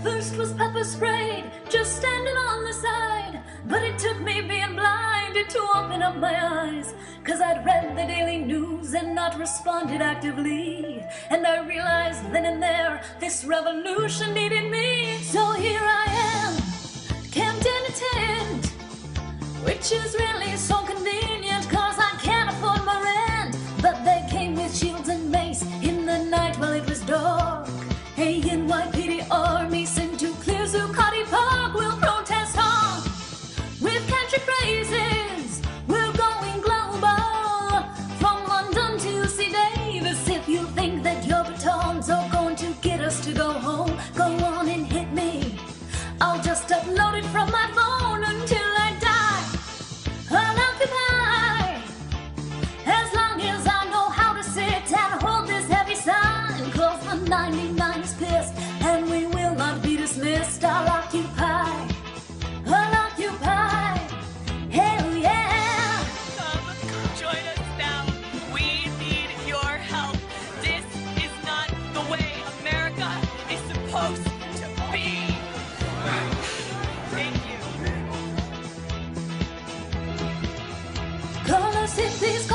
first was pepper sprayed, just standing on the side. But it took me being blinded to open up my eyes, 'cause I'd read the daily news and not responded actively. And I realized then and there, this revolution needed me. So here I am, camped in a tent, which is really so convenient, 'cause I can't afford my rent. But they came with shields and mace in the night while it was dark. Hey, NYPD Army sent to clear Zuccotti Park. We'll protest on with country phrases. We're going global, from London to see Davis. If you think that your batons are going to get us to go home, go on and hit me. I'll just upload it from my phone until I die. I'll occupy, as long as I know how to sit and hold this heavy sign. 'Cause the 99 is pissed and we will not be dismissed. I'll occupy, I'll occupy, hell yeah. Come join us now. We need your help. This is not the way America is supposed to be. Thank you. Call us if these